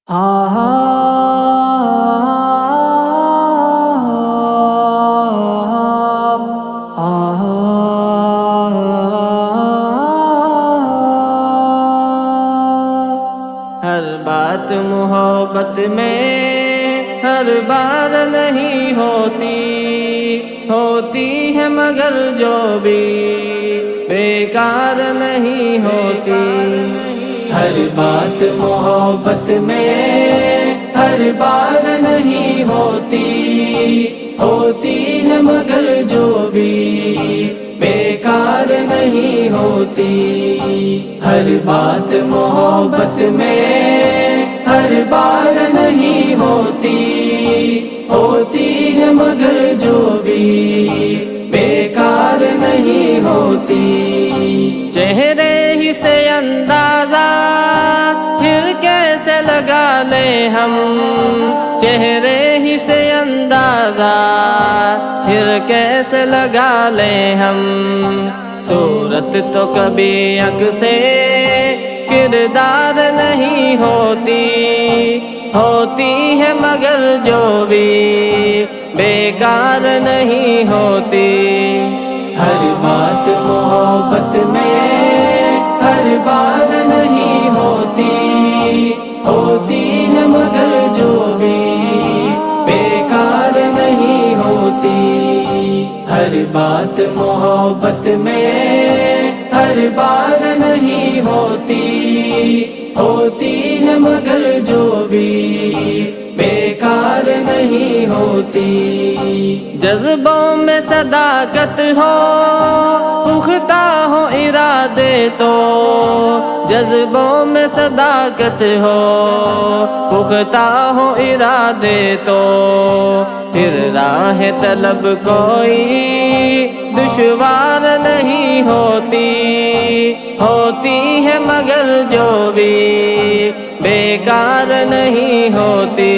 ہر بات محبت میں ہر بار نہیں ہوتی ہے مگر جو بھی بیکار نہیں ہوتی۔ ہر بات محبت میں ہر بار نہیں ہوتی ہے مگر جو بھی بیکار نہیں ہوتی۔ ہر بات محبت میں ہر بار نہیں ہوتی ہے مگر جو بھی بیکار نہیں ہوتی۔ چہرے ہی سے اندازہ پھر کیسے لگا لے ہم، چہرے ہی سے اندازہ پھر کیسے لگا لے ہم، صورت تو کبھی عکس کردار نہیں ہوتی ہے مگر جو بھی بیکار نہیں ہوتی۔ ہر بات محبت میں ہر بار نہیں ہوتی ہے مگر جو بھی بیکار نہیں ہوتی۔ ہر بات محبت میں ہر بار نہیں ہوتی ہے مگر جو بھی بیکار نہیں ہوتی۔ جذبوں میں صداقت ہو پختہ ہو ارادے تو، جذبوں میں صداقت ہو پختہ ہو ارادے تو، پھر راہ طلب کوئی دشوار نہیں ہوتی ہے مگر جو بھی بیکار نہیں ہوتی۔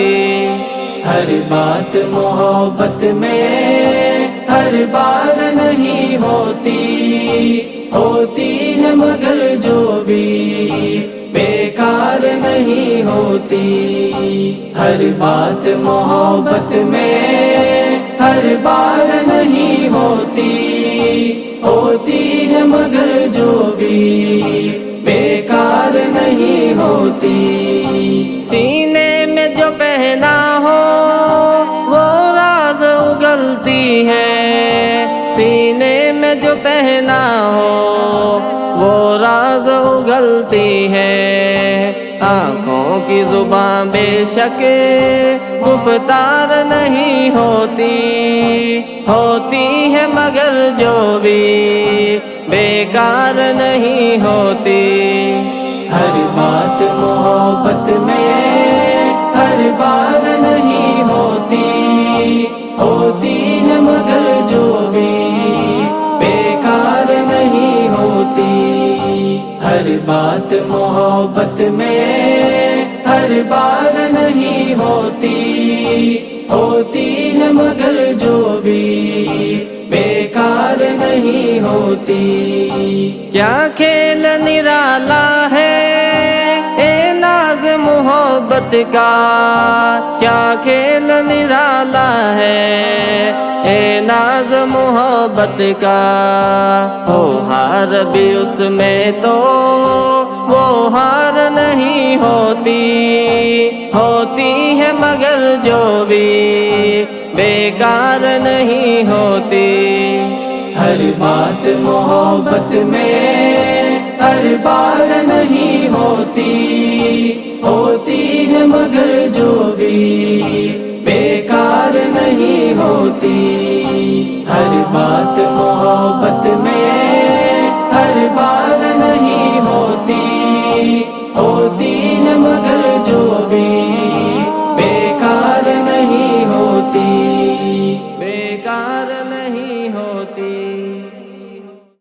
ہر بات محبت میں ہر بار نہیں ہوتی ہے مگر جو بھی بیکار نہیں ہوتی۔ ہر بات محبت میں ہر بار نہیں ہوتی ہے مگر جو بھی بیکار نہیں ہوتی۔ سینے میں جو پہنا ہو وہ راز اگلتی ہے، سینے میں جو پہنا ہو وہ راز اگلتی ہے، آنکھوں کی زبان بے شک گفتار نہیں ہوتی ہے مگر جو بھی بیکار نہیں ہوتی۔ ہر بات محبت میں ہر بار نہیں ہوتی ہے مگر جو بھی بیکار نہیں ہوتی۔ ہر بات محبت میں ہر بار نہیں ہوتی ہے مگر جو بھی بیکار نہیں ہوتی۔ کیا کھیل نرالا ہے اے ناز محبت کا، کیا کھیل نرالا ہے اے ناز محبت کا، ہو ہار بھی اس میں تو وہ ہار نہیں ہوتی ہے مگر جو بھی بیکار نہیں ہوتی۔ ہر بات محبت میں ہر بار نہیں ہوتی ہے مگر جو بھی بیکار نہیں ہوتی۔ ہر بات محبت میں ہر بار نہیں ہوتی ہے مگر